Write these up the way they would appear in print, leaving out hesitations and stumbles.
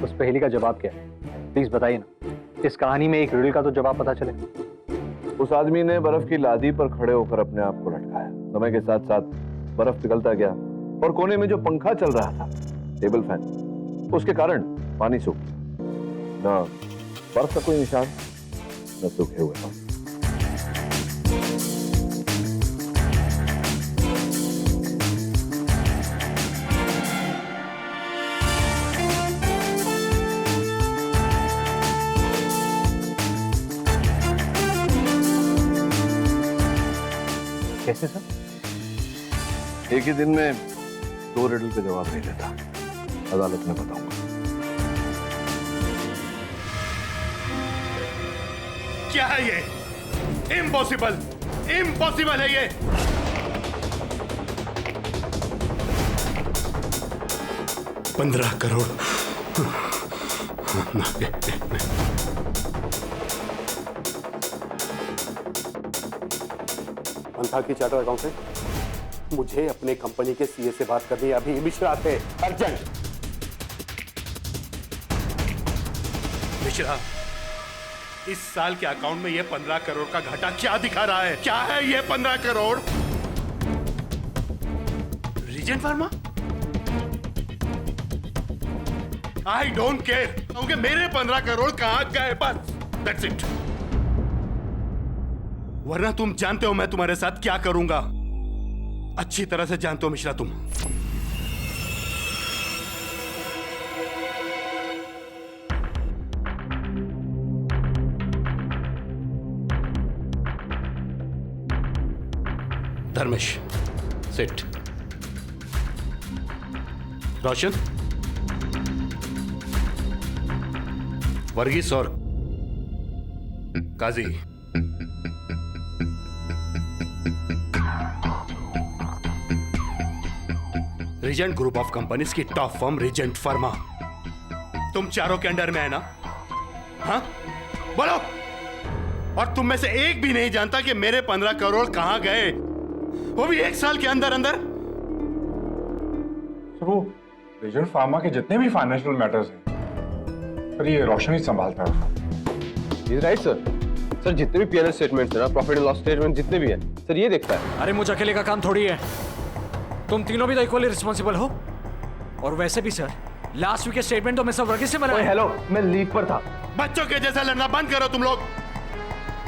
उस पहेली का जवाब क्या है? प्लीज बताइए ना। इस कहानी में एक रिडल का तो जवाब पता चले। उस आदमी ने बर्फ की लादी पर खड़े होकर अपने आप को लटकाया। समय के साथ साथ बर्फ पिघलता गया और कोने में जो पंखा चल रहा था, टेबल फैन, उसके कारण पानी सूख गया। न बर्फ का कोई निशान, न सूखे हुए पानी। कैसे सर? एक ही दिन में 2 रिडल के जवाब नहीं देता। अदालत में बताऊंगा। क्या है ये? इम्पॉसिबल, इम्पॉसिबल है ये। $15 करोड़। मंथा की चार्टर अकाउंटेंट, मुझे अपने कंपनी के सीए से बात करनी है अभी। मिश्रा थे, अर्जेंट। मिश्रा, इस साल के अकाउंट में ये 15 करोड़ का घाटा क्या दिखा रहा है? क्या है ये 15 crore? Regent pharma? I don't care क्योंकि मेरे 15 करोड़ कहां गए, बस दैट्स इट। वरना तुम जानते हो मैं तुम्हारे साथ क्या करूंगा। अच्छी तरह से जानते हो मिश्रा तुम। धर्मेश, सिट। रोशन, वर्गीस और काजी, रीजेंट ग्रुप ऑफ कंपनीज की टॉप फर्म रीजेंट फार्मा, तुम चारों के अंडर में है ना? हाँ बोलो। और तुम में से एक भी नहीं जानता कि मेरे 15 करोड़ कहां गए, वो भी 1 साल के अंदर अंदर। सर वो रीजेंट फार्मा के जितने भी फाइनेंशियल मैटर्स हैं सर, ये रोशन ही संभालता है। Right sir. सर जितने भी पीएनएल स्टेटमेंट्स है ना, प्रॉफिट एंड लॉस स्टेटमेंट जितने भी है सर, ये देखता है। अरे मुझे अकेले का काम थोड़ी है, तुम तीनों भी तो इक्वली रिस्पॉन्सिबल हो। और वैसे भी सर, लास्ट वीक के स्टेटमेंट तो मैं सब वर्गीस से बना। हेलो, मैं लीव पर था। बच्चों के जैसा लड़ना बंद करो तुम लोग।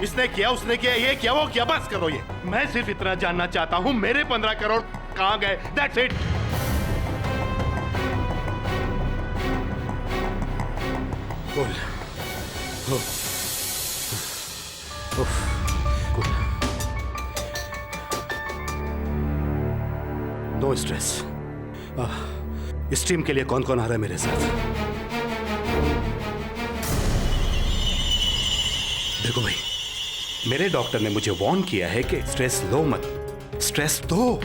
इसने किया, उसने किया, ये किया, वो किया, बस करो ये। मैं सिर्फ इतना जानना चाहता हूं मेरे 15 करोड़ कहां गए, दैट्स इट। बोल। No stress. इस टीम के लिए कौन कौन आ रहा है मेरे साथ? देखो भाई, मेरे डॉक्टर ने मुझे वार्न किया है कि स्ट्रेस लो मत, स्ट्रेस दो।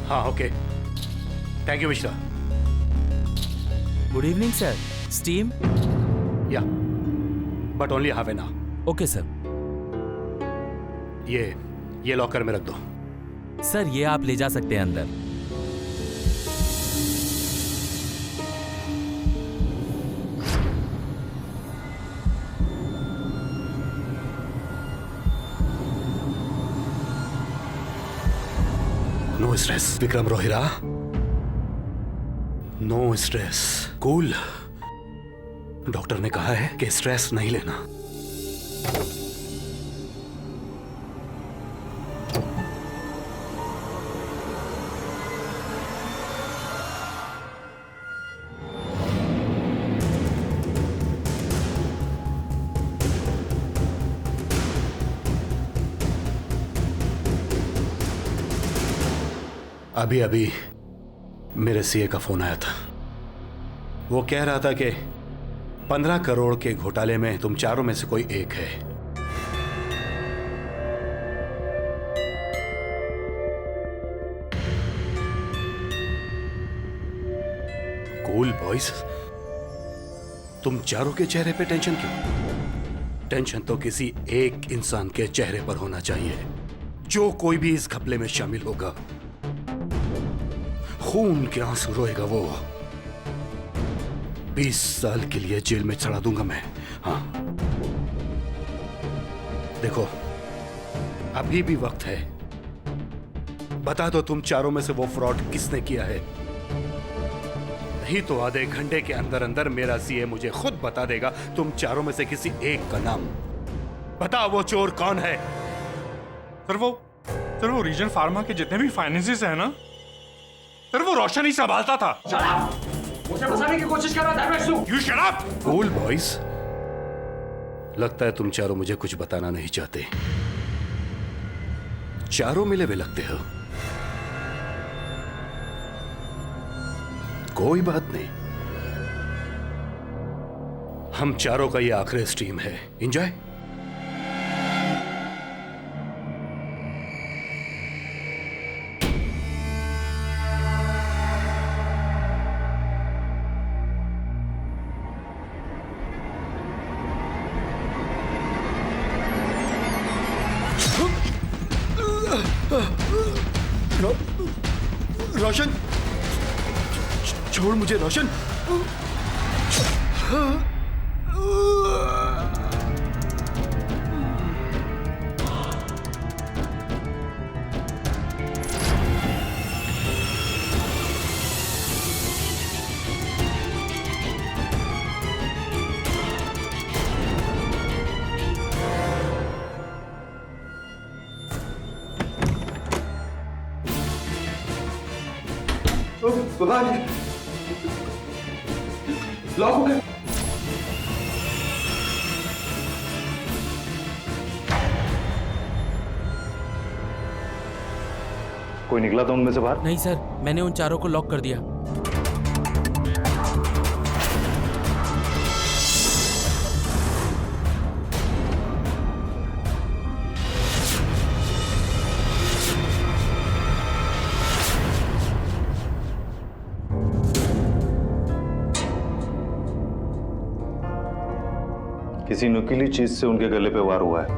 हाँ okay, thank you Mishra. Good evening sir. Steam? Yeah but only half an hour. Okay sir. ये लॉकर में रख दो। सर ये आप ले जा सकते हैं अंदर। No stress Vikram Rohira, no stress, cool. Doctor ने कहा है कि स्ट्रेस नहीं लेना। अभी अभी मेरे सीए का फोन आया था। वो कह रहा था कि 15 करोड़ के घोटाले में तुम चारों में से कोई एक है। कूल बॉयज, तुम चारों के चेहरे पे टेंशन क्यों? टेंशन तो किसी एक इंसान के चेहरे पर होना चाहिए। जो कोई भी इस घपले में शामिल होगा, खून के आंसू रोएगा वो। 20 साल के लिए जेल में चढ़ा दूंगा मैं। हाँ, देखो अभी भी वक्त है। बता दो तुम चारों में से वो फ्रॉड किसने किया है। नहीं तो आधे घंटे के अंदर अंदर मेरा सीए मुझे खुद बता देगा तुम चारों में से किसी एक का नाम। बता वो चोर कौन है। सर वो रीजन फार्मा के जितने भी फाइनेंसेस है ना, सर वो रोशन ही संभालता था। मुझे फंसाने की कोशिश कर रहा था। You shut up! Cool boys, लगता है तुम चारों मुझे कुछ बताना नहीं चाहते। चारों मिले हुए लगते हो। कोई बात नहीं, हम चारों का ये आखिरी स्ट्रीम है। एंजॉय। रोशन, छोड़ मुझे रोशन। लॉक हो गया। कोई निकला था उनमें से बाहर? नहीं सर, मैंने उन चारों को लॉक कर दिया। किसी नुकीली चीज से उनके गले पे वार हुआ है,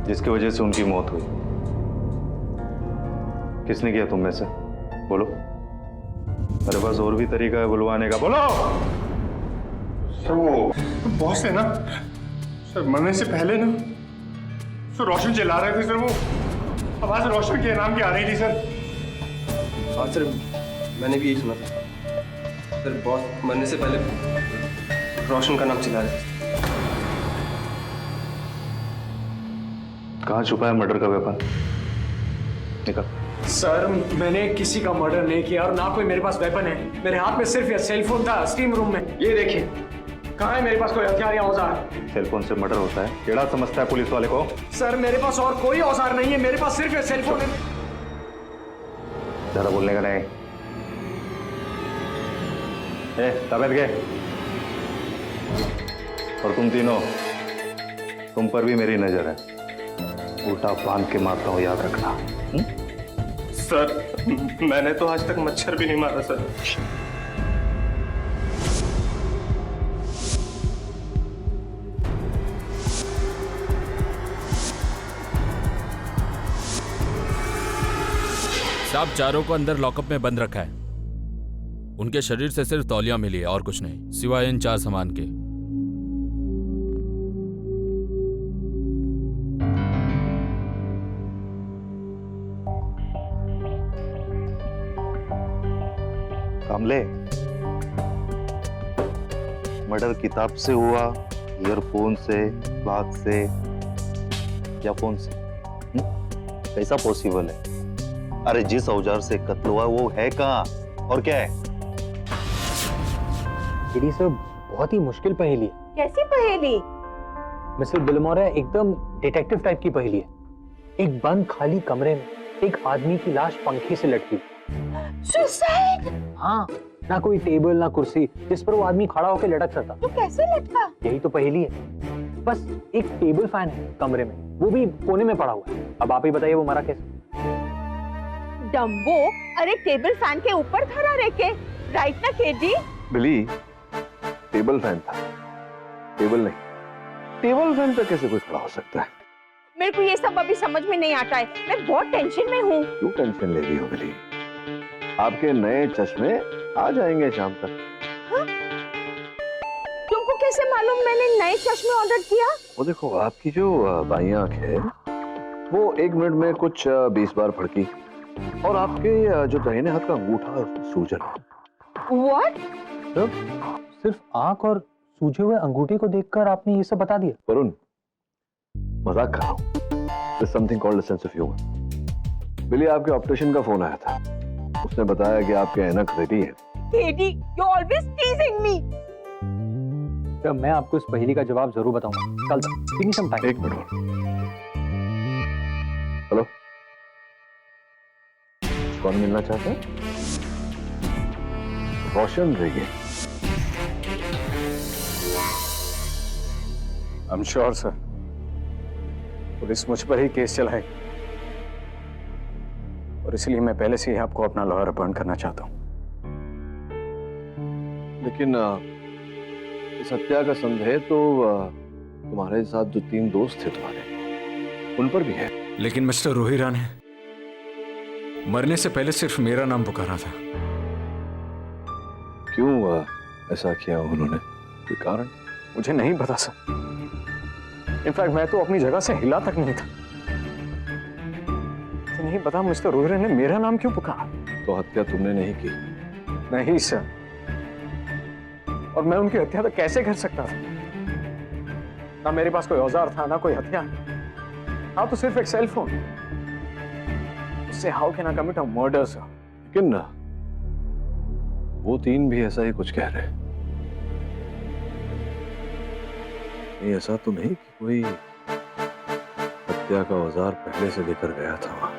जिसकी वजह से उनकी मौत हुई। किसने किया तुम में से? बोलो, मेरे पास और भी तरीका है बुलवाने का। बोलो। सर वो बॉस है ना, सर मरने से पहले ना सर रोशन चिल्ला रहे थे। सर वो आवाज रोशन के नाम की आ रही थी। सर हाँ सर, मैंने भी यही सुना था। सर बॉस मरने से पहले रोशन का नाम चिल्ला रहे थे। कहाँ छुपा है मर्डर का वेपन? निकल। सर मैंने किसी का मर्डर नहीं किया और ना कोई मेरे पास वेपन है। मेरे हाथ में सिर्फ ये सेलफोन था स्टीम रूम में। ये देखिए, कहाँ है मेरे पास कोई हथियार या औजार? सेलफोन से मर्डर होता है? केड़ा समझता है पुलिस वाले को? सर मेरे पास और कोई औजार नहीं है, मेरे पास सिर्फ ये सेलफोन है। ज्यादा बोलने का नहीं। तबियत गए। और तुम तीनों, तुम पर भी मेरी नजर है। उल्टा बांध के मारता हूं, याद रखना। सर मैंने तो आज तक मच्छर भी नहीं मारा सर। साहब चारों को अंदर लॉकअप में बंद रखा है। उनके शरीर से सिर्फ तौलिया मिली है और कुछ नहीं, सिवाय इन 4 सामान के। कामले, मर्डर किताब से हुआ, ईयरफोन से, क्लॉथ से या फोन से? कैसा पॉसिबल है? अरे जिस औजार से कत्ल हुआ वो है कहाँ और क्या है? एडी सर, बहुत ही मुश्किल पहेली है। कैसी पहेली? मिस्टर बिलमोरा एकदम डिटेक्टिव टाइप की पहेली है। एक बंद खाली कमरे में एक आदमी की लाश पंखे से लटकी। सुसाइड? हाँ, ना कोई टेबल ना कुर्सी जिस पर वो आदमी खड़ा होकर लटक सकता। तो कैसे लटका? यही तो पहेली है। बस एक टेबल फैन है कमरे में, वो भी कोने में पड़ा हुआ है। अब आप ही बताइए वो मरा कैसे? डम्बो, अरे टेबल फैन के ऊपर खड़ा रह के, राइट ना केडी? बिली, टेबल फैन था, टेबल नहीं। टेबल फैन पे कैसे कोई खड़ा हो सकता है? मेरे को ये सब अभी समझ में नहीं आता है, मैं बहुत टेंशन में हूँ। क्यों टेंशन ले रही हो बिली? आपके नए चश्मे आ जाएंगे शाम तक। हाँ? तुमको कैसे मालूम मैंने नए चश्मे ऑर्डर किया? वो देखो, आपकी जो बाईं आंख है वो 1 मिनट में कुछ 20 बार फड़की, और आपके जो दाहिने हाथ का अंगूठा है उसमें सूजन है। What? सिर्फ आंख और सूजे हुए अंगूठे को देखकर आपने ये सब बता दिया? वरुण, मजाक कर रहा हूँ। There's something called a sense of humor. बिली, आपके ऑप्टिशियन का फोन आया था, उसने बताया कि आपके ऐनक रेडी है। KD, you always teasing me. तो मैं आपको इस पहेली का जवाब जरूर बताऊंगा कल तक। Give me some time. 1 minute और। हेलो, कौन मिलना चाहता है? रोशन रहिए। I am sure sir, police मुझ पर ही केस चलाए, और इसलिए मैं पहले से ही आपको अपना लॉयर अपॉइंट करना चाहता हूं। लेकिन इस हत्या का संदेह तो तुम्हारे साथ जो 3 दोस्त थे तुम्हारे, उन पर भी है। लेकिन मिस्टर रोहिरा ने मरने से पहले सिर्फ मेरा नाम पुकारा था। क्यों ऐसा किया उन्होंने? कोई कारण? मुझे नहीं पता सर। इनफैक्ट मैं तो अपनी जगह से हिला तक नहीं था। मुझे नहीं पता मिस्टर रोहिरा ने मेरा नाम क्यों पुकारा। तो हत्या तुमने नहीं की? नहीं सर, और मैं उनकी हत्या तो कैसे कर सकता था? ना मेरे पास कोई औजार था, ना कोई हथियार, था तो सिर्फ एक सेल फोन। उससे how can I commit a murder sir? लेकिन वो 3 भी ऐसा ही कुछ कह रहे हैं। नहीं, ऐसा तो नहीं कि कोई हत्या का औजार पहले से लेकर गया था वहां।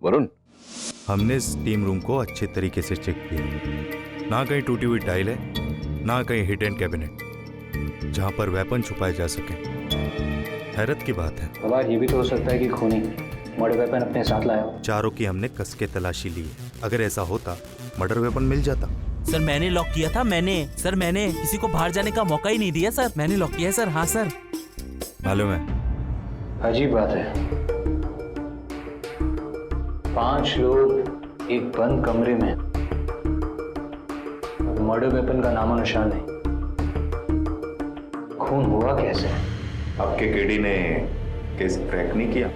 वरुण, हमने स्टीम रूम को अच्छे तरीके से चेक किया। ना कहीं टूटी हुई टाइल है, ना कहीं हिडन कैबिनेट जहां पर वेपन छुपाए जा सके। हैरत की बात है। सवाल ये भी तो हो सकता है कि खूनी मर्डर वेपन अपने साथ लाया हो। चारों की हमने कस के तलाशी ली है। अगर ऐसा होता, मर्डर वेपन मिल जाता। सर मैंने लॉक किया था। मैंने किसी को बाहर जाने का मौका ही नहीं दिया सर। मैंने लॉक किया है सर। हाँ सर। मालूम है। अजीब बात है, 5 लोग एक बंद कमरे में, मर्डर वेपन का नामो निशान नहीं। खून हुआ कैसे? आपके केडी ने केस क्रैक नहीं किया?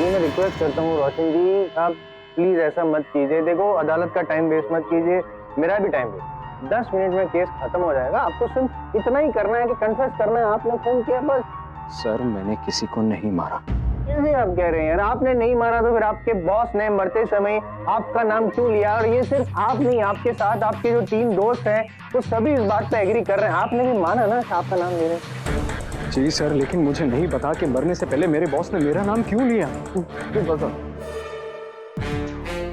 मैं रिक्वेस्ट करता हूँ रोशन जी, आप प्लीज ऐसा मत कीजिए। देखो, अदालत का टाइम वेस्ट मत कीजिए, मेरा भी टाइम वेस्ट। 10 मिनट में केस खत्म हो जाएगा। आपको सिर्फ इतना ही करना है कि कन्फेस करना है आपने खून किया, बस। सर मैंने किसी को नहीं मारा। कैसे आप कह रहे हैं यार? आपने नहीं मारा तो फिर आपके बॉस ने मरते समय आपका नाम क्यों लिया? और ये सिर्फ आप नहीं, आपके साथ आपके जो 3 दोस्त हैं वो सभी इस बात पे एग्री कर रहे हैं। आपने भी माना ना आपका नाम ले रहे हैं। जी सर, लेकिन मुझे नहीं पता कि मरने से पहले मेरे बॉस ने मेरा नाम क्यों लिया। क्यों पता?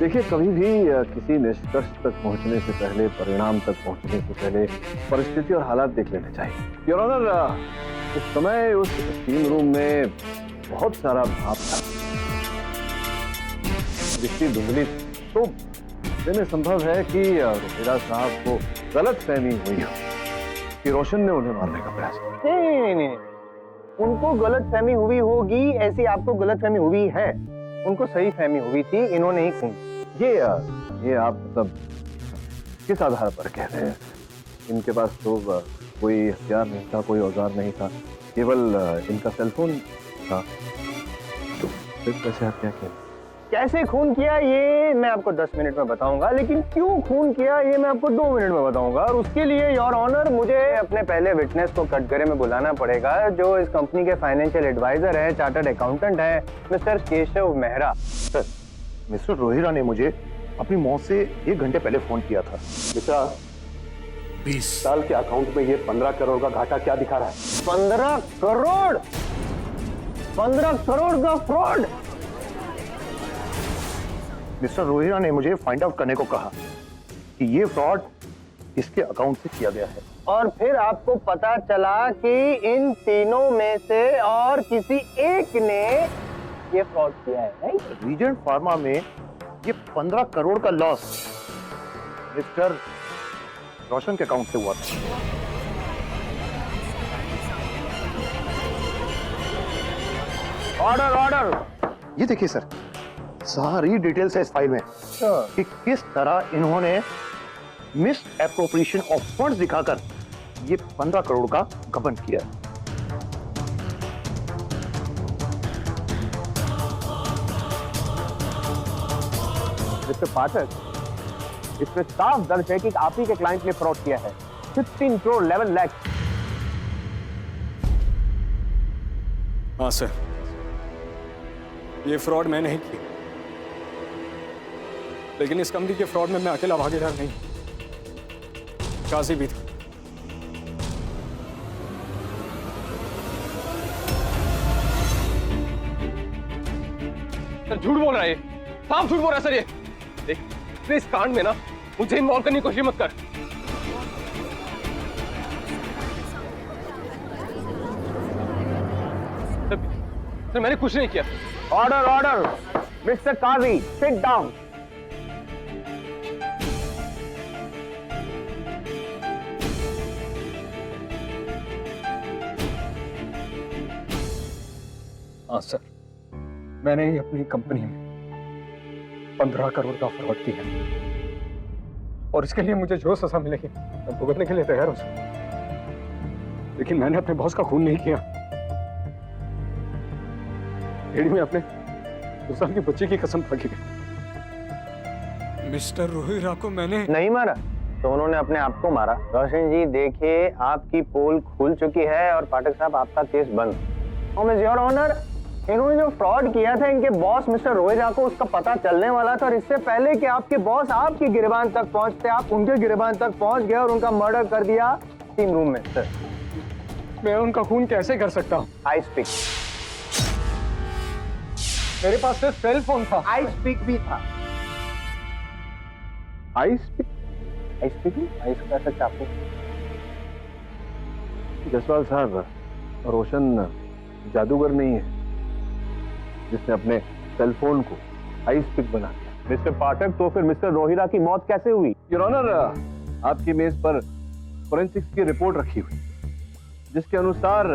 देखिए, कभी भी किसी निष्कर्ष तक पहुंचने से पहले, परिणाम तक पहुंचने से पहले परिस्थिति और हालात देख लेने चाहिए। योर ऑनर, उस समय उस स्टीम रूम में बहुत सारा भाप था, दृष्टि धुंधली, तो इतने संभव है कि रोहिरा साहब को गलतफहमी हुई हो कि रोशन ने उन्हें मारने का प्रयास किया। नहीं, उनको गलतफहमी हुई होगी, ऐसी आपको गलतफहमी हुई है। उनको सही फहमी हुई थी, इन्होंने ही खून। ये आप मतलब किस आधार पर कह रहे हैं? इनके पास तो कोई हथियार नहीं था, कोई औजार नहीं था, केवल इनका सेलफोन था। तो फिर कैसे हत्या की? कैसे खून किया ये मैं आपको 10 मिनट में बताऊंगा, लेकिन क्यों खून किया ये मैं आपको 2 मिनट में बताऊंगा। और उसके लिए योर ऑनर मुझे अपने पहले विटनेस को कटघरे में बुलाना पड़ेगा, जो इस कंपनी के फाइनेंशियल एडवाइजर है, चार्टर्ड अकाउंटेंट है, mister Keshav Mehra. Sir, mister Rohira ने मुझे अपनी मौत से 1 घंटे पहले फोन किया था। मिश्रा, 20 साल के अकाउंट में ये 15 करोड़ का घाटा क्या दिखा रहा है? 15 करोड़ 15 करोड़ का फ्रॉड। मिस्टर रोहिरा ने मुझे फाइंड आउट करने को कहा कि ये फ्रॉड इसके अकाउंट से किया गया है। और फिर आपको पता चला कि इन तीनों में से और किसी एक ने ये फ्रॉड किया है, राइट? रीजेंट फार्मा में ये 15 करोड़ का लॉस मिस्टर रोशन के अकाउंट से हुआ था। Order order. ये देखिए सर, सारी डिटेल्स है इस फाइल में कि किस तरह इन्होंने मिस एप्रोप्रिएशन ऑफ फंड्स दिखाकर ये 15 करोड़ का गबन किया। मिस्टर पाठक, इसमें साफ दर्ज है कि आप ही के क्लाइंट ने फ्रॉड किया है। 15 करोड़ 11 लाख। हाँ सर, ये फ्रॉड मैंने ही किया, लेकिन इस कंपनी के फ्रॉड में मैं अकेला भागीदार नहीं, काजी भी था। सर झूठ बोल रहा है, साफ झूठ बोल रहा है सर। ये देख, इस कांड में ना मुझे इन्वॉल्व करने की कोशिश मत कर। सर मैंने कुछ नहीं किया। Order order. मिस्टर काजी, सिट डाउन। हाँ सर, मैंने ही अपनी कंपनी में 15 करोड़ का फ्रॉड किया, और इसके लिए मुझे जो सजा मिलेगी मैं भुगतने के लिए तैयार हूं सर। लेकिन मैंने अपने बॉस का खून नहीं किया। एडी में अपने 2 साल की बच्ची की कसम खा के मिस्टर रोहिरा को मैंने नहीं मारा तो उन्होंने अपने आप को मारा। रोशन जी देखिए, आपकी पोल खुल चुकी है और पाठक साहब आपका केस बंद। योर ऑनर, इन्होंने जो फ्रॉड किया था इनके बॉस मिस्टर रोहिरा को उसका पता चलने वाला था, और इससे पहले कि आपके बॉस आपकी गिरबान तक पहुंचते आप उनके गिरबान तक पहुंच गए और उनका मर्डर कर दिया टीम रूम में। सर मैं उनका खून कैसे कर सकता हूं? I speak. मेरे पास सिर्फ सेल फोन था। आई स्पीक भी था। I speak? I speak I कैसे चाकू? जसवाल साहब, रोशन जादूगर नहीं है जिसने अपने सेल फोन को आई स्पीक बना दिया। मिस्टर पाठक, तो फिर मिस्टर रोहिरा की मौत कैसे हुई? योर ऑनर, आपकी मेज पर फोरेंसिक्स की रिपोर्ट रखी हुई, जिसके अनुसार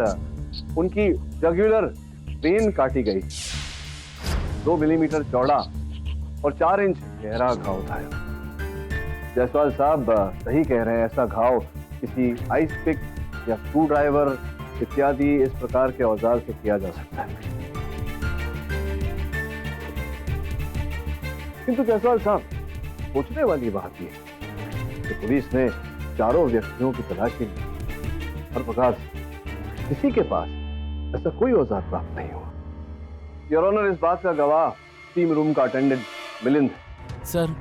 उनकी जगुलर वेन काटी गई, 2 मिलीमीटर चौड़ा और 4 इंच गहरा घाव था। जयसवाल साहब सही कह रहे हैं, ऐसा घाव किसी आइस पिक या स्क्रू ड्राइवर इत्यादि इस प्रकार के औजार से किया जा सकता है। किंतु जयसवाल साहब, सोचने वाली बात यह है कि पुलिस ने चारों व्यक्तियों की तलाशी ली, हर प्रकार किसी के पास ऐसा कोई औजार प्राप्त नहीं हुआ। योर ऑनर, इस बात का गवाह टीम रूम का अटेंडेंट मिलिंद। सर,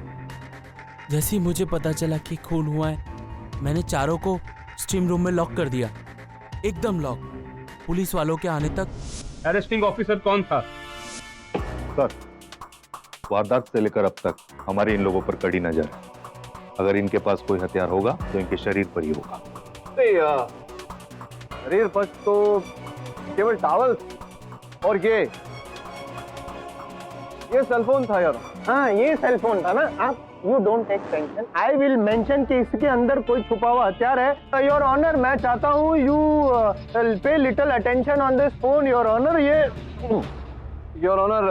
जैसे ही मुझे पता चला कि खून हुआ है, मैंने चारों को स्टीम रूम में लॉक कर दिया, एकदम लॉक। पुलिस वालों के आने तक। अरेस्टिंग ऑफिसर कौन था? सर, वारदात से लेकर अब तक हमारी इन लोगों पर कड़ी नजर है। अगर इनके पास कोई हथियार होगा तो इनके शरीर पर ही होगा। शरीर पर तो केवल टावल और ये सेलफोन था यार। हाँ, ये सेलफोन था ना। आप you don't take tension, I will mention कि इसके अंदर कोई छुपा हुआ हथियार है। योर ऑनर, मैं चाहता हूँ you pay little attention on this phone. Your honour, ये योर ऑनर,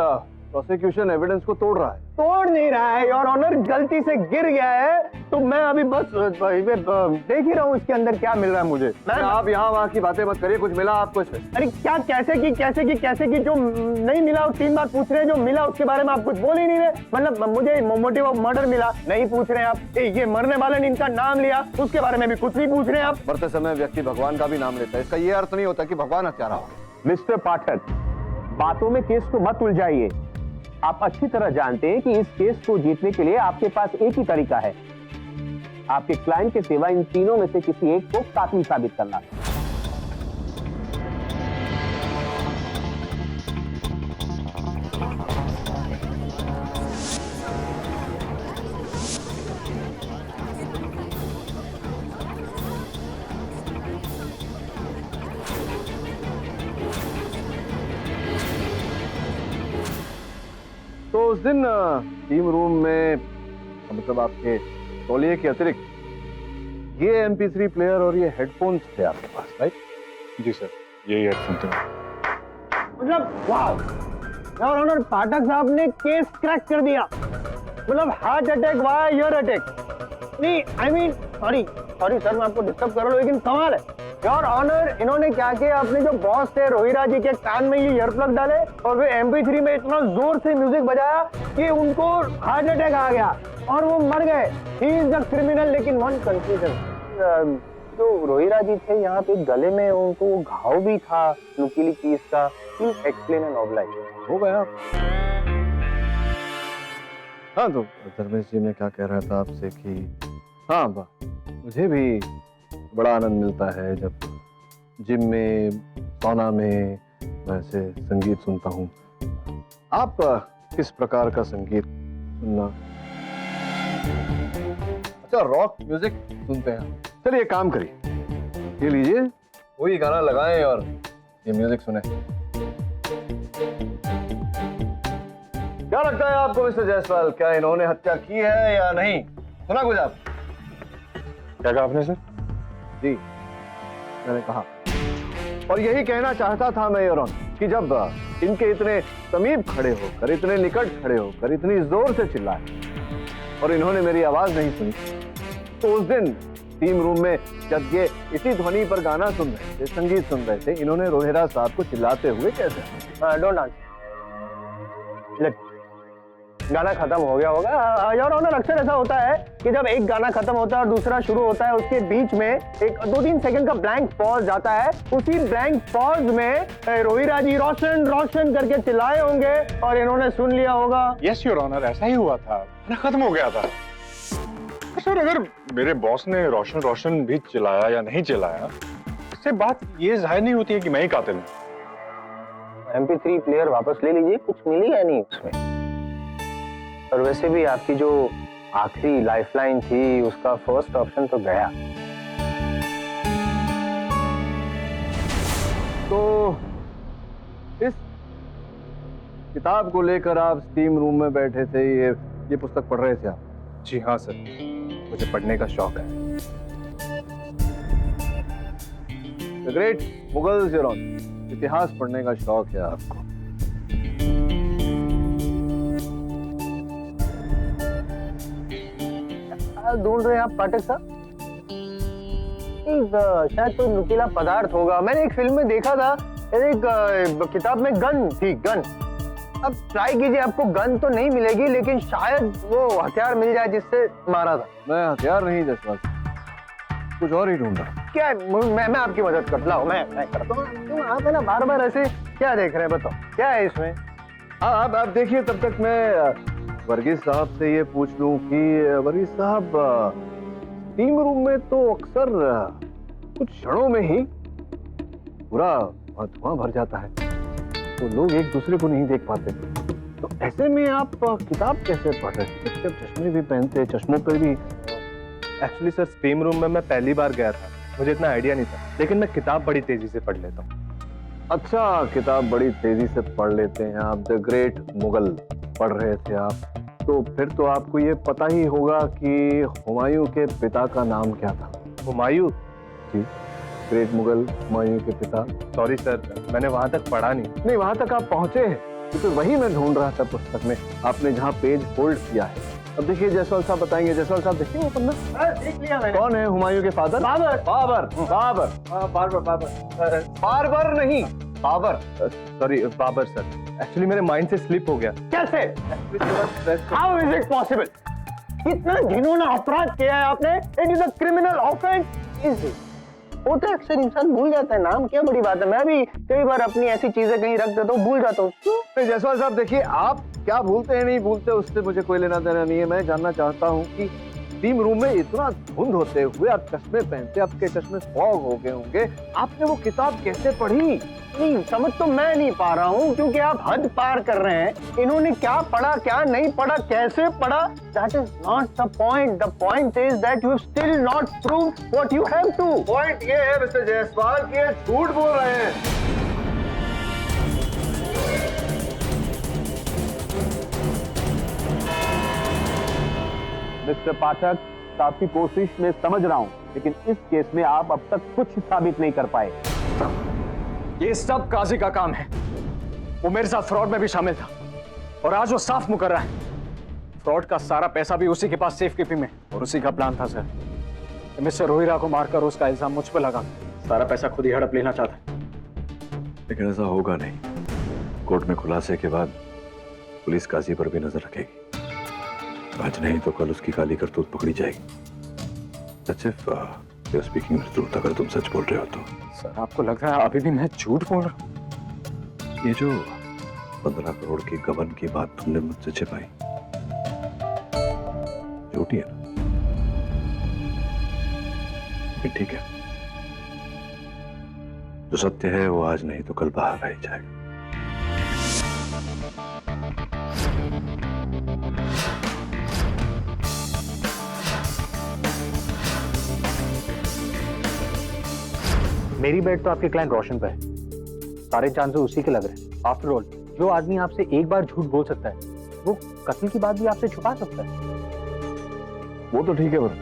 प्रोसिक्यूशन एविडेंस को तोड़ रहा है। तोड़ नहीं रहा है योर ऑनर, गलती से गिर गया है तो मैं अभी बस देख ही रहा हूँ इसके अंदर क्या मिल रहा है मुझे। आप यहाँ वहाँ की बातें मत करिए, कुछ मिला आपको इसमें? अरे क्या कैसे की जो नहीं मिला 3 बार पूछ रहे हैं, जो मिला उसके बारे में आप कुछ बोल ही नहीं रहे। मतलब मुझे मोटिव ऑफ मर्डर मिला नहीं पूछ रहे हैं आप, ये मरने वाले ने इनका नाम लिया उसके बारे में भी कुछ नहीं पूछ रहे हैं आप। मरते समय व्यक्ति भगवान का भी नाम लेता है, इसका ये अर्थ नहीं होता कि भगवान हत्यारा हो। मिस्टर पाठक, बातों में केस को मत उलझाइए। आप अच्छी तरह जानते हैं कि इस केस को जीतने के लिए आपके पास एक ही तरीका है, आपके क्लाइंट के सिवा इन तीनों में से किसी एक को कातिल साबित करना। तो उस दिन टीम रूम में मतलब आपके तौलिए के अतिरिक्त ये MP3 प्लेयर और ये हेडफोन्स थे आपके पास, राइट? जी सर, यही हेडफोन थे। मतलब वाह योर ऑनर, पाठक साहब ने केस क्रैक कर दिया। मतलब heart attack why your attack नहीं, आई मीन सॉरी सर, मैं आपको डिस्टर्ब कर रहा हूँ लेकिन कमाल है योर ऑनर। इन्होंने क्या किया, अपने जो बॉस थे रोहिरा जी के कान में ये ईयर प्लग डाले और वे MP3 में इतना जोर से म्यूजिक बजाया कि उनको हार्ट अटैक आ गया और वो मर गए। He is the criminal. लेकिन वन कंफ्यूजन, जो रोहिरा जी थे यहाँ पे गले में उनको घाव भी था नुकीली चीज का। Please explain and oblige. हो गया। हाँ तो धर्मेश जी, मैं क्या कह रहा था आपसे कि हाँ मुझे भी बड़ा आनंद मिलता है जब जिम में सौना में वैसे संगीत सुनता हूँ। आप किस प्रकार का संगीत सुनना? अच्छा, रॉक म्यूजिक सुनते हैं। चलिए एक काम करिए, ये लीजिए वही गाना लगाएं और ये म्यूजिक सुने। क्या लगता है आपको मिस्टर जायसवाल, क्या इन्होंने हत्या की है या नहीं? सुना कुछ आप? क्या कहा आपने सर? जी मैंने कहा, और यही कहना चाहता था मैं योर ऑनर कि जब इनके इतने समीप खड़े होकर, इतने निकट खड़े होकर इतनी जोर से चिल्लाए और इन्होंने मेरी आवाज नहीं सुनी, तो उस दिन टीम रूम में जब ये इसी ध्वनि पर गाना सुन रहे थे, संगीत सुन रहे थे, इन्होंने रोहिरा साहब को चिल्लाते हुए कैसे? Don't answer. गाना खत्म हो गया होगा योर ऑनर। अक्सर ऐसा होता है कि जब एक गाना खत्म होता है और दूसरा शुरू होता है, उसके बीच में एक 2-3 सेकंड का ब्लैंक पॉज जाता है। उसी ब्लैंक पॉज में रोहिरा जी रोशन रोशन करके चिल्लाए होंगे और इन्होंने सुन लिया होगा। यस योर ऑनर, ऐसा ही हुआ था ना, खत्म हो गया था। सर अगर मेरे बॉस ने रोशन रोशन भी चिल्लाया या नहीं चिल्लाया, इससे बात ये जाहिर नहीं होती है कि मैं ही कातिल हूँ। MP3 प्लेयर वापस ले लीजिए, कुछ मिली है नहीं उसमें। और वैसे भी आपकी जो आखिरी लाइफलाइन थी उसका फर्स्ट ऑप्शन तो गया। तो इस किताब को लेकर आप स्टीम रूम में बैठे थे, ये पुस्तक पढ़ रहे थे आप? जी हाँ सर, मुझे पढ़ने का शौक है। The great Mughals your honour, इतिहास पढ़ने का शौक है आपको। ढूंढ रहे हैं आप पाठक साहब? शायद कोई नुकीला पदार्थ होगा। मैंने एक फिल्म में देखा था, एक किताब में गन थी, गन। अब ट्राई कीजिए, आपको गन तो नहीं मिलेगी लेकिन शायद वो हथियार मिल जाए जिससे मारा था। मैं हथियार नहीं जसवाल, कुछ और ही ढूंढ रहा। क्या मैं आपकी मदद करता हूँ, मैं करता हूँ। आप है ना बार बार ऐसे क्या देख रहे हैं, बताओ क्या है इसमें? आप देखिए, तब तक मैं वर्गीस साहब से ये पूछ लूं कि वर्गीस साहब, टीम रूम में तो अक्सर कुछ क्षणों में ही पूरा धुआं भर जाता है, तो लोग एक दूसरे को नहीं देख पाते। तो ऐसे में आप किताब कैसे पढ़ रहे थे? जब चश्मे भी पहनते, चश्मों पर भी। एक्चुअली सर, स्टीम रूम में मैं पहली बार गया था, मुझे इतना आइडिया नहीं था, लेकिन मैं किताब बड़ी तेजी से पढ़ लेता हूँ। अच्छा, किताब बड़ी तेजी से पढ़ लेते हैं आप। द ग्रेट मुगल पढ़ रहे थे आप, तो फिर तो आपको ये पता ही होगा कि हुमायूं के पिता का नाम क्या था? हुमायूं? जी, ग्रेट मुगल हुमायूं के पिता। सॉरी सर, मैंने वहां तक पढ़ा नहीं। वहां तक आप पहुंचे हैं, क्योंकि वही मैं ढूंढ रहा था पुस्तक में, आपने जहाँ पेज होल्ड किया है। अब देखिए जायसवाल साहब बताएंगे। जायसवाल साहब देखिए वो पन्ना देख लिया मैंने। कौन है हुमायूं के फादर? बाबर। बाबर बाबर बाबर बाबर बाबर नहीं Babur, sorry Babur sir, actually मेरे माइंड से स्लिप हो गया। कैसे? How is it possible? कितना घिनौना अपराध किया है आपने। It is a criminal offence. इज होता है, अक्सर इंसान भूल जाता है नाम, क्या बड़ी बात है। मैं भी कई बार अपनी ऐसी चीजें कहीं रख देता हूँ, भूल जाता हूँ। जायसवाल साहब देखिए, आप क्या भूलते हैं नहीं भूलते उससे मुझे कोई लेना देना नहीं है। मैं जानना चाहता हूँ कि टीम रूम में इतना धुंध होते हुए आप चश्मे पहनते, आपके चश्मे फॉग हो गए होंगे, आपने वो किताब कैसे पढ़ी? नहीं समझ तो मैं नहीं पा रहा हूँ, क्योंकि आप हद पार कर रहे हैं। इन्होंने क्या पढ़ा, क्या नहीं पढ़ा, कैसे पढ़ा, that is not the point. The point is that you still not prove what you have to. Point ये है मिस्टर जायसवाल कि ये झूठ बोल रहे हैं। मिस्टर पाठक, आपकी कोशिश मैं समझ रहा हूं, लेकिन इस केस में आप अब तक कुछ साबित नहीं कर पाए। ये सब काजी का काम है। वो मेरे साथ फ्रॉड में भी शामिल था और आज वो साफ मुकर रहा है। फ्रॉड का सारा पैसा भी उसी के पास सेफ कीपिंग में, और उसी का प्लान था सर। मिस्टर रोहिरा को मारकर उसका इल्जाम मुझ पर लगा, सारा पैसा खुद ही हड़प लेना चाहता है। लेकिन ऐसा होगा नहीं। कोर्ट में खुलासे के बाद पुलिस काजी पर भी नजर रखेगी। आज नहीं तो कल उसकी काली करतूत पकड़ी जाएगी। स्पीकिंग ट्रूथ, अगर तुम सच बोल रहे हो तो। सर आपको लग रहा है अभी भी मैं झूठ बोल रहा हूँ? ये जो 15 करोड़ की गबन की बात तुमने मुझसे छिपाई, झूठी है ना? ठीक है, जो सत्य है वो आज नहीं तो कल बाहर आ ही जाएगा। मेरी बेट तो आपके क्लाइंट रोशन पे है। सारे चांसेस उसी के लग रहे हैं। आफ्टर ऑल, जो आदमी आपसे एक बार झूठ बोल सकता है, वो कत्ल की बात भी आपसे छुपा सकता है। वो तो ठीक है पर,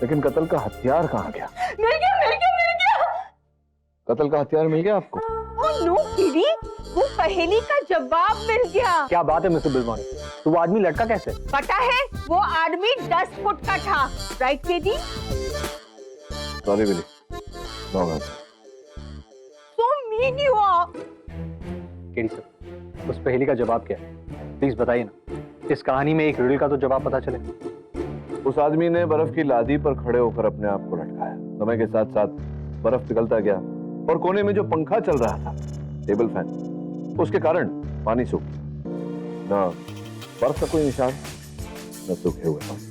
लेकिन कत्ल का हथियार कहाँ गया? मिल गया, मिल गया, मिल गया। कत्ल का हथियार मिल गया आपको? ओह नो किडी, वो पहेली का जवाब मिल गया। क्या बात है मिस्टर बिलमोनी, तो वो आदमी लड़का कैसे? पता है, वो आदमी 10 फुट का था। Right KD? सॉरी बिली, नो आंसर। केडी सर, उस पहेली का जवाब क्या है? प्लीज बताइए ना। इस कहानी में एक रिडल का तो जवाब पता चले। उस आदमी ने बर्फ की लादी पर खड़े होकर अपने आप को लटकाया। समय के साथ साथ बर्फ पिघलता गया और कोने में जो पंखा चल रहा था, टेबल फैन, उसके कारण पानी सूख गया। न बर्फ का कोई निशान, न सूखे हुए पानी।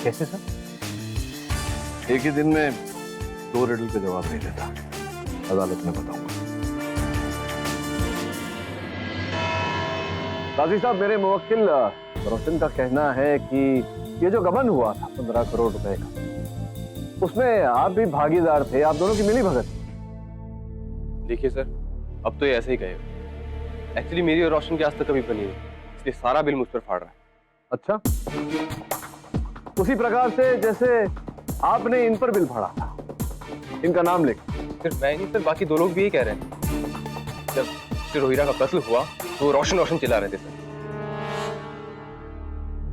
कैसे सर? एक ही दिन में 2 रिडल के जवाब नहीं देता, अदालत में बताऊंगा। काजी साहब, मेरे मुवक्किल रोशन का कहना है कि ये जो गबन हुआ था 15 करोड़ रुपए का, उसमें आप भी भागीदार थे, आप दोनों की मिली भगत। देखिए सर, अब तो ये ऐसे ही कहेगा। एक्चुअली मेरी और रोशन की आज तक कभी बनी नहीं, इसलिए सारा बिल मुझ पर फाड़ रहा है। अच्छा, उसी प्रकार से जैसे आपने इन पर बिल फाड़ा था। इनका नाम लिख। सिर्फ मैं नहीं सर, बाकी 2 लोग भी यही कह रहे हैं। जब श्री रोहिरा का कत्ल हुआ तो रोशन रोशन चिल्ला रहे थे सर।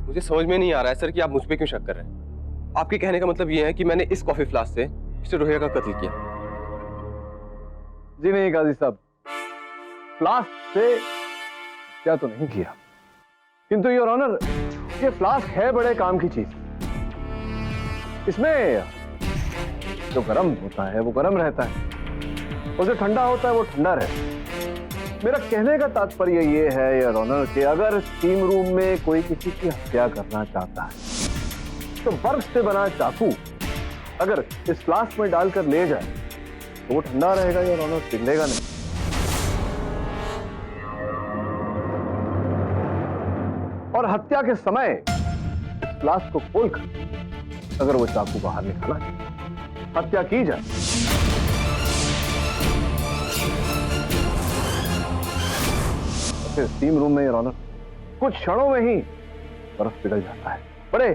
मुझे समझ में नहीं आ रहा है सर कि आप मुझ पे क्यों शक कर रहे हैं। आपके कहने का मतलब ये है कि मैंने इस कॉफी फ्लास्क से श्री रोहिरा का कत्ल किया? जी नहीं काजी साहब, फ्लास्क से क्या तो नहीं किया, किंतु योर ऑनर, ये फ्लास्क है बड़े काम की चीज। इसमें जो गर्म होता है वो गर्म रहता है, और जो ठंडा होता है वो ठंडा रहता है। मेरा कहने का तात्पर्य ये है योर ऑनर कि अगर स्टीम रूम में कोई किसी की हत्या करना चाहता है तो बर्फ से बना चाकू अगर इस फ्लास्क में डालकर ले जाए तो वो ठंडा रहेगा योर ऑनर, पिघलेगा नहीं। और हत्या के समय इस फ्लास्क को खोलकर अगर वो चाकू बाहर निकाला हत्या की जाए उसके स्टीम रूम में, योर ऑनर, कुछ क्षणों में ही बर्फ पिघल जाता है। बड़े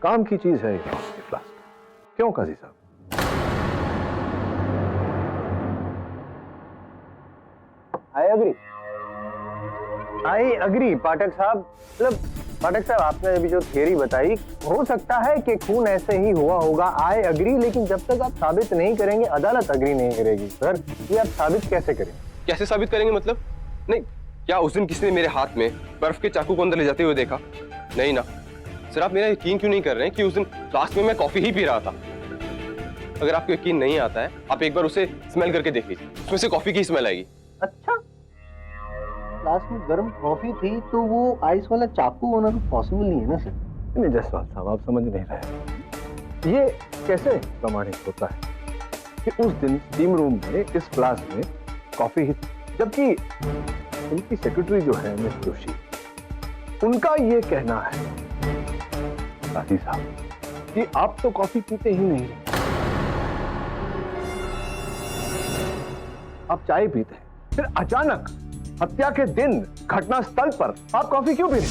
काम की चीज है ये फ्लास्क। क्यों काजी साहब? आई अग्री पाठक साहब। मतलब पाठक साहब, आपने अभी जो थियरी बताई, हो सकता है कि खून ऐसे ही हुआ होगा, आई अग्री, लेकिन जब तक आप साबित नहीं करेंगे अदालत अग्री नहीं करेगी। सर, ये आप साबित कैसे करेंगे? कैसे साबित करेंगे मतलब? नहीं, क्या उस दिन किसी ने मेरे हाथ में बर्फ के चाकू को अंदर ले जाते हुए देखा? नहीं ना। सर, आप मेरा यकीन क्यों नहीं कर रहे हैं कि उस दिन फ्लास्क में मैं कॉफी ही पी रहा था? अगर आपको यकीन नहीं आता है, आप एक बार उसे स्मेल करके देख लीजिए, उसमें से कॉफी की स्मेल आएगी। अच्छा, लास्ट में गर्म कॉफी थी तो वो आइस वाला चाकू होना तो पॉसिबल नहीं है ना सर? नहीं जायसवाल साहब, आप समझ नहीं रहे। ये कैसे प्रमाणित होता है कि उस दिन स्टीम रूम में इस फ्लास्क में कॉफी ही, जबकि उनकी सेक्रेटरी जो है मिस जोशी, उनका ये कहना है काजी साहब कि आप तो कॉफी पीते ही नहीं, आप चाय पीते हैं। फिर अचानक हत्या के दिन घटना स्थल पर आप कॉफी क्यों पी रहे?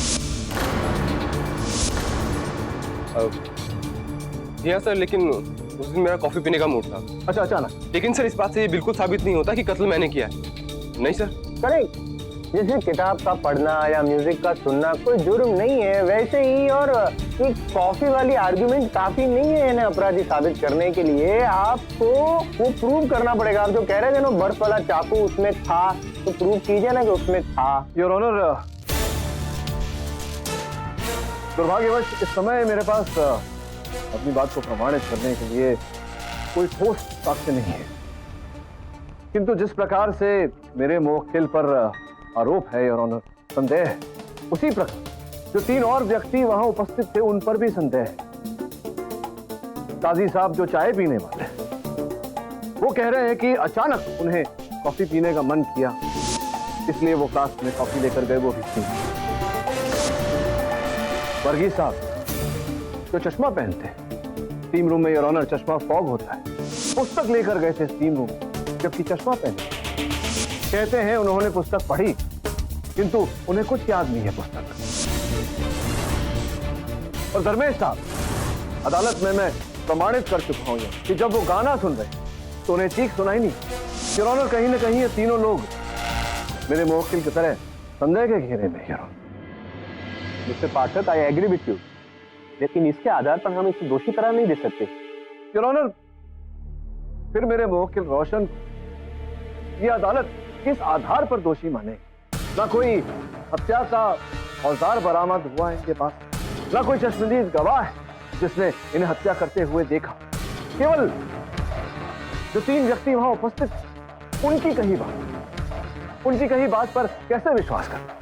जी हाँ सर, लेकिन उस दिन मेरा कॉफी पीने का मूड था। अच्छा, अचानक? लेकिन सर, इस बात से ये बिल्कुल साबित नहीं होता कि कत्ल मैंने किया है। नहीं सर। करेक्ट। जैसे किताब का पढ़ना या म्यूजिक का सुनना कोई जुर्म नहीं है, वैसे ही और एक कॉफी वाली आर्ग्यूमेंट काफी नहीं है इन्हें अपराधी साबित करने के लिए। आपको वो प्रूव करना पड़ेगा। आप जो कह रहे थे ना बर्फ वाला चाकू उसमें था, तो प्रूव कीजिए ना कि उसमें था। योर ऑनर, दुर्भाग्यवश इस समय मेरे पास अपनी बात को प्रमाणित करने के लिए कोई ठोस साक्ष्य नहीं है, किंतु जिस प्रकार से मेरे मुवक्किल पर आरोप है योर ऑनर, संदेह है, उसी प्रकार जो 3 और व्यक्ति वहां उपस्थित थे उन पर भी संदेह है। काजी साहब जो चाय पीने वाले, वो कह रहे हैं कि अचानक उन्हें कॉफी पीने का मन किया, इसलिए वो फ्लास्क में कॉफी लेकर गए, वो भी पी। वर्गीस साहब जो चश्मा पहनते हैं, स्टीम रूम में योर ऑनर चश्मा फॉग होता है, पुस्तक लेकर गए थे स्टीम रूम, जबकि चश्मा पहने। कहते हैं उन्होंने पुस्तक पढ़ी, किंतु उन्हें कुछ याद नहीं है पुस्तक। और धर्मेश साहब, अदालत में मैं प्रमाणित कर चुका हूं कि जब वो गाना सुन रहे तो उन्हें चीख सुनाई नहीं। योर ऑनर, कहीं ना कहीं ये तीनों लोग मेरे मुवक्किल की तरह संदेह के घेरे में। Mister Pathak, I agree with you, लेकिन इसके आधार पर हम इसे दोषी करार नहीं दे सकते। योर ऑनर, फिर मेरे मुवक्किल रोशन ये अदालत किस आधार पर दोषी माने? ना कोई हत्या का औजार बरामद हुआ है इनके पास, ना कोई चश्मदीद गवाह है जिसने इन्हें हत्या करते हुए देखा। केवल जो 3 व्यक्ति वहां उपस्थित, उनकी कही बात पर कैसे विश्वास करना?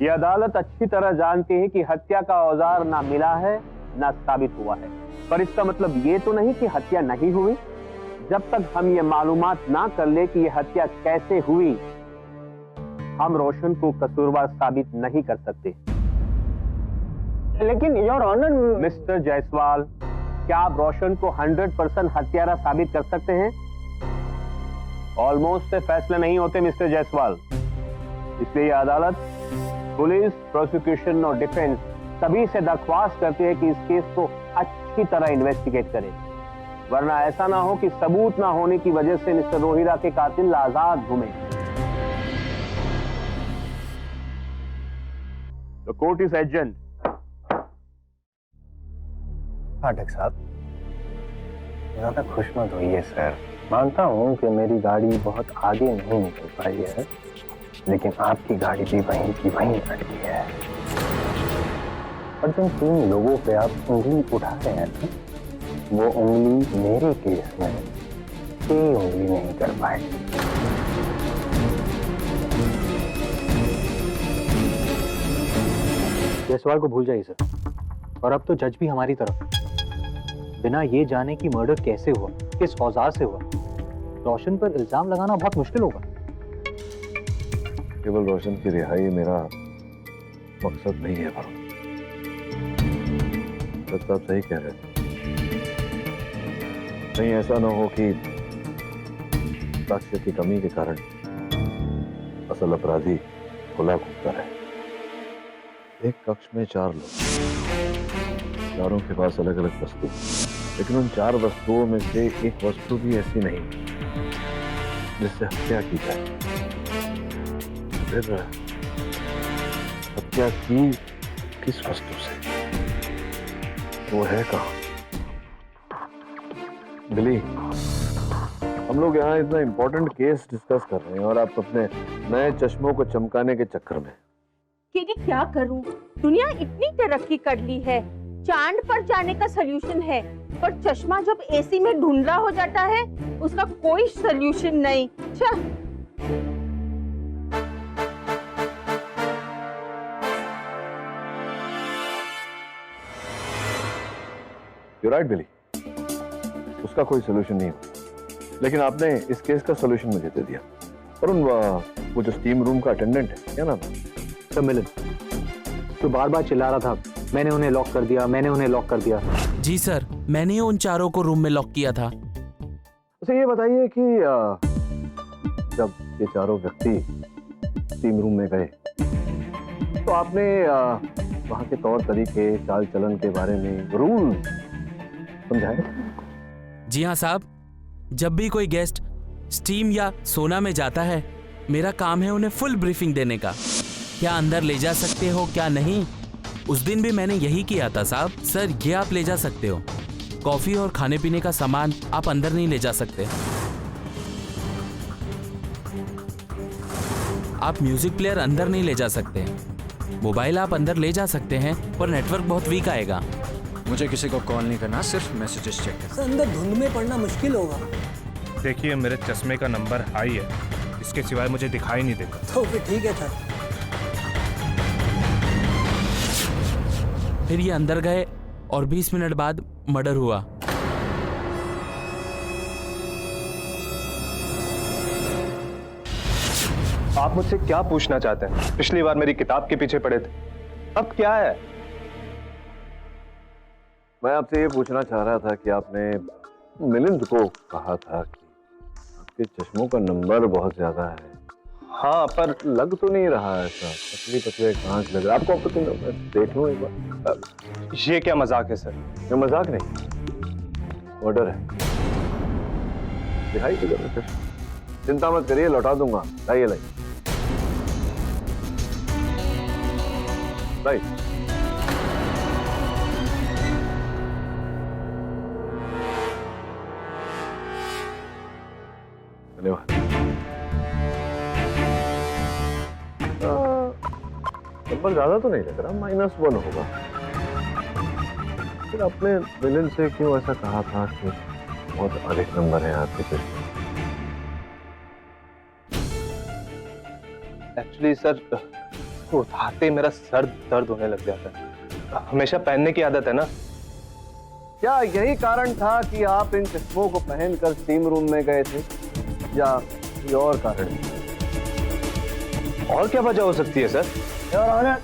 यह अदालत अच्छी तरह जानती है कि हत्या का औजार ना मिला है ना साबित हुआ है, पर इसका मतलब ये तो नहीं कि हत्या नहीं हुई। जब तक हम ये मालूमात ना कर ले कि यह हत्या कैसे हुई, हम रोशन को कसूरवार साबित नहीं कर सकते। लेकिन योर ऑनर मिस्टर जायसवाल, क्या आप रोशन को 100% हत्यारा साबित कर सकते हैं? ऑलमोस्ट से फैसले नहीं होते मिस्टर जायसवाल, इसलिए यह अदालत पुलिस, प्रोसिक्यूशन और डिफेंस सभी से दरख्वास्त करती है कि इस केस को अच्छी तरह इन्वेस्टिगेट करें, वरना ऐसा ना हो कि सबूत ना होने की वजह से मिस्टर रोहिरा के कातिल आजाद घूमे। The court is adjourned. Pathak साहब, ज्यादा खुश मत होइए सर। मानता हूं कि मेरी गाड़ी बहुत आगे नहीं निकल पाई है, लेकिन आपकी गाड़ी भी वहीं की वहीं अटकी है। और जिन 3 लोगों पे आप उंगली उठा रहे हैं, वो उंगली मेरे केस में कोई उंगली नहीं कर पाए। ये सवाल को भूल जाइए सर, और अब तो जज भी हमारी तरफ, बिना ये जाने कि मर्डर कैसे हुआ, किस औजार से हुआ, रोशन पर इल्जाम लगाना बहुत मुश्किल होगा। केवल रोशन की रिहाई मेरा मकसद नहीं है वरुण। आप सही कह रहे थे, कहीं ऐसा ना हो कि साक्ष्य की कमी के कारण असल अपराधी खुला घूमता रहे। एक कक्ष में 4 लोग, चारों के पास अलग अलग वस्तु, लेकिन उन 4 वस्तुओं में से एक वस्तु भी ऐसी नहीं जिससे हत्या की जाए। फिर हत्या की किस वस्तु से, वो है कहां? बिली, हम लोग यहाँ इतना इंपॉर्टेंट केस डिस्कस कर रहे हैं और आप अपने नए चश्मों को चमकाने के चक्कर में। केडी, क्या करूं? दुनिया इतनी तरक्की कर ली है, चांद पर जाने का सलूशन है, पर चश्मा जब एसी में ढूंढना हो जाता है उसका कोई सलूशन नहीं। You're right, बिली, उसका कोई सोल्यूशन नहीं होता, लेकिन आपने इस केस का सोल्यूशन मुझे दे दिया। और वो जो स्टीम रूम का अटेंडेंट है, क्या नाम है? सर मिलन, तो बार बार चिल्ला रहा था मैंने उन्हें लॉक कर दिया, मैंने उन्हें लॉक कर दिया। जी सर, मैंने ही उन चारों को रूम में लॉक किया था। अच्छा ये बताइए कि जब ये चारों व्यक्ति स्टीम रूम में गए तो आपने वहां के तौर तरीके, चाल चलन के बारे में रूल समझाए? जी हाँ साहब, जब भी कोई गेस्ट स्टीम या सोना में जाता है, मेरा काम है उन्हें फुल ब्रीफिंग देने का। क्या अंदर ले जा सकते हो, क्या नहीं। उस दिन भी मैंने यही किया था साहब। सर, ये आप ले जा सकते हो, कॉफी और खाने पीने का सामान आप अंदर नहीं ले जा सकते। आप म्यूजिक प्लेयर अंदर नहीं ले जा सकते। मोबाइल आप अंदर ले जा सकते हैं, पर नेटवर्क बहुत वीक आएगा। मुझे किसी को कॉल नहीं करना, सिर्फ मैसेजेस चेक करना। अंदर धुंध में पढ़ना मुश्किल होगा। देखिए, मेरे चश्मे का नंबर हाई है, इसके सिवाय मुझे दिखाई नहीं देता। तो फिर ठीक है सर। फिर ये अंदर गए और 20 मिनट बाद मर्डर हुआ। आप मुझसे क्या पूछना चाहते हैं? पिछली बार मेरी किताब के पीछे पड़े थे, अब क्या है? मैं आपसे ये पूछना चाह रहा था कि आपने मिलिंद को कहा था कि आपके चश्मों का नंबर बहुत ज्यादा है। हाँ, पर लग तो नहीं रहा है ऐसा, पतली पतले कांच लग रहा है आपको। देख लो एक बार। ये क्या मजाक है सर? ये मजाक नहीं, ऑर्डर है। दिखाई किधर है? चिंता मत करिए, लौटा दूंगा। लाइए लाइए लाइए। धन्यवाद। नंबर ज्यादा तो नहीं लग रहा, -1 होगा। फिर आपने मिलिंद से क्यों ऐसा कहा था कि बहुत अधिक नंबर है आपके चश्मे? एक्चुअली सर, उठाते मेरा सर दर्द होने लग जाता है। हमेशा पहनने की आदत है ना। क्या यही कारण था कि आप इन चश्मों को पहनकर स्टीम रूम में गए थे, या कोई और कारण? और क्या वजह हो सकती है सर? योर ऑनर,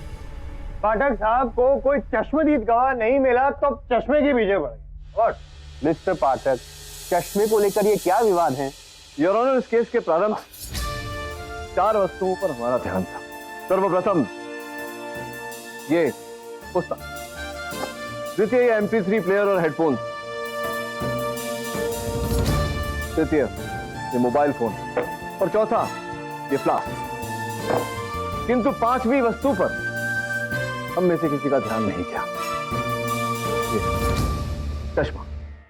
पाठक साहब को कोई चश्मदीद गवाह नहीं मिला तो चश्मे के पीछे पड़े। और मिस्टर पाठक, चश्मे को लेकर ये क्या विवाद है? योर ऑनर, इस केस के प्रारंभ 4 वस्तुओं पर हमारा ध्यान था। सर्वप्रथम ये पुस्तक, द्वितीय ये MP3 प्लेयर और हेडफोन, तृतीय ये मोबाइल फोन, और चौथा ये फ्लास्क। किंतु 5वीं वस्तु पर हम में से किसी का ध्यान नहीं गया, चश्मा।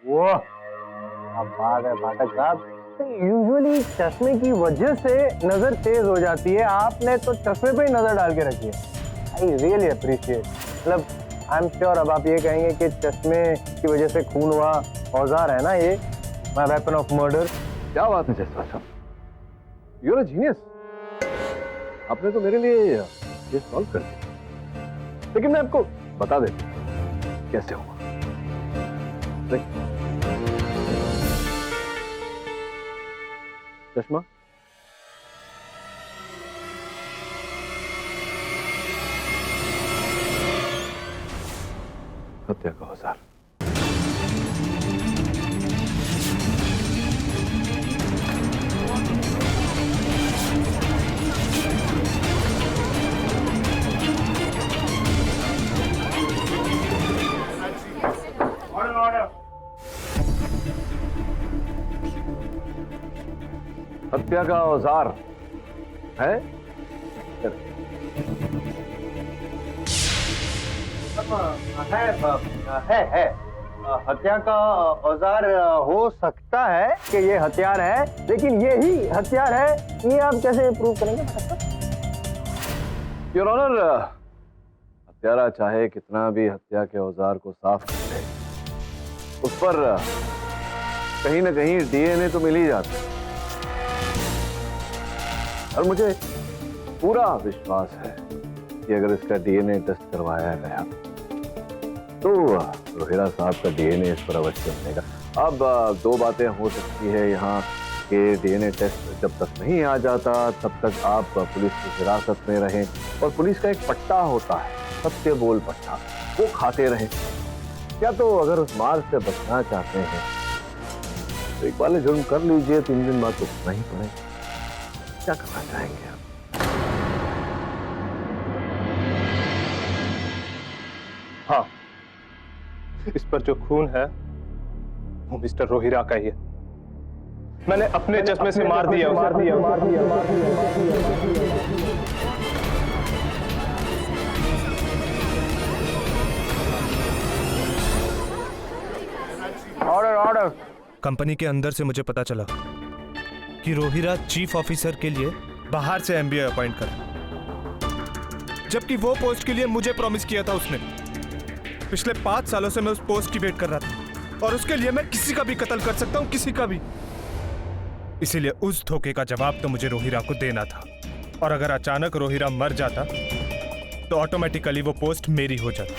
वो अब बात है पाठक साहब, यूजुअली चश्मे की वजह से नजर तेज हो जाती है, आपने तो चश्मे पे ही नजर डाल के रखी है। I really appreciate. मतलब आई एम श्योर अब आप ये कहेंगे कि चश्मे की वजह से खून हुआ औजार है ना ये, माय वेपन ऑफ मर्डर। क्या बात है जसवाल साहब, यू आर अ जीनियस। आपने तो मेरे लिए ये सॉल्व कर दिया, लेकिन मैं आपको बता देता हूं कैसे हुआ। चश्मा हत्या का औजार। हत्या का औजार है? है। हत्या का औजार हो सकता है कि ये हथियार है, लेकिन ये ही हथियार है, ये आप कैसे प्रूव करेंगे? योर ऑनर, हत्यारा चाहे कितना भी हत्या के औजार को साफ कर ले, उस पर कहीं ना कहीं डीएनए तो मिल ही जाता है। और मुझे पूरा विश्वास है कि अगर इसका डीएनए टेस्ट करवाया गया तो रोहिरा साहब का डीएनए इस पर अवश्य मिलेगा। अब दो बातें हो सकती है यहाँ कि डीएनए टेस्ट जब तक नहीं आ जाता तब तक आप पुलिस की हिरासत में रहें, और पुलिस का एक पट्टा होता है, सत्य बोल पट्टा, वो खाते रहें। या तो अगर उस मार से बचना चाहते हैं तो एक वाले जुर्म कर लीजिए, 3 दिन बाद तो नहीं पड़ेगा। क्या करना चाहेंगे आप? हाँ, इस पर जो खून है वो मिस्टर रोहिरा का ही है। मैंने अपने चश्मे से मार दिया। Order order. कंपनी के अंदर से मुझे पता चला कि रोहिरा चीफ ऑफिसर के लिए बाहर से एमबीए अपॉइंट कर, जबकि वो पोस्ट के लिए मुझे प्रॉमिस किया था उसने। पिछले 5 सालों से मैं उस पोस्ट की वेट कर रहा था, और उसके लिए मैं किसी का भी कत्ल कर सकता हूं, किसी का भी। इसीलिए उस धोखे का जवाब तो मुझे रोहिरा को देना था, और अगर अचानक रोहिरा मर जाता तो ऑटोमेटिकली वो पोस्ट मेरी हो जाती।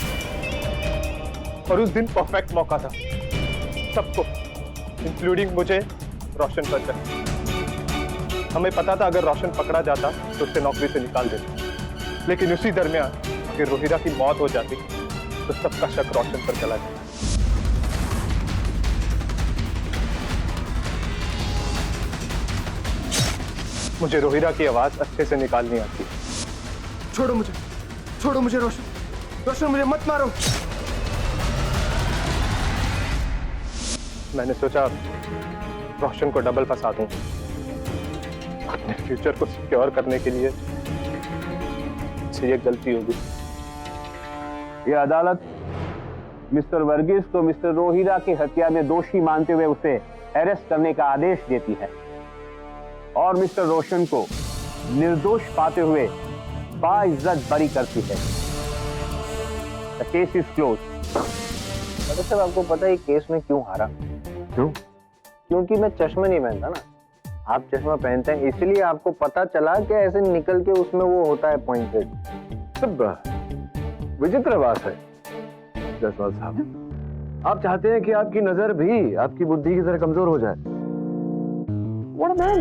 और उस दिन परफेक्ट मौका था सबको, इंक्लूडिंग मुझे, रोशन पर। हमें पता था अगर रोशन पकड़ा जाता तो उसे नौकरी से निकाल देते, लेकिन उसी दरमियान अगर रोहिरा की मौत हो जाती तो सबका शक रोशन पर चला जाता। मुझे रोहिरा की आवाज अच्छे से निकालनी आती है। छोड़ो मुझे रोशन, मुझे मत मारो। मैंने सोचा रोशन को डबल फंसा दूं, अपने फ्यूचर को सिक्योर करने के लिए। ये गलती होगी। ये अदालत मिस्टर वर्गीस को मिस्टर रोहिरा की हत्या में दोषी मानते हुए उसे अरेस्ट करने का आदेश देती है, और मिस्टर रोशन को निर्दोष पाते हुए बाइज्जत बरी करती है। The case is closed। Doctor साहब, आपको पता है केस में क्यों हारा? क्यों? क्योंकि मैं चश्मा नहीं पहनता ना, आप चश्मा पहनते हैं, इसलिए आपको पता चला कि ऐसे निकल के उसमें वो होता है पॉइंटेड। सब विचित्र बात है जायसवाल साहब। आप चाहते हैं कि आपकी नजर भी आपकी बुद्धि की तरह कमजोर हो जाए। What a man!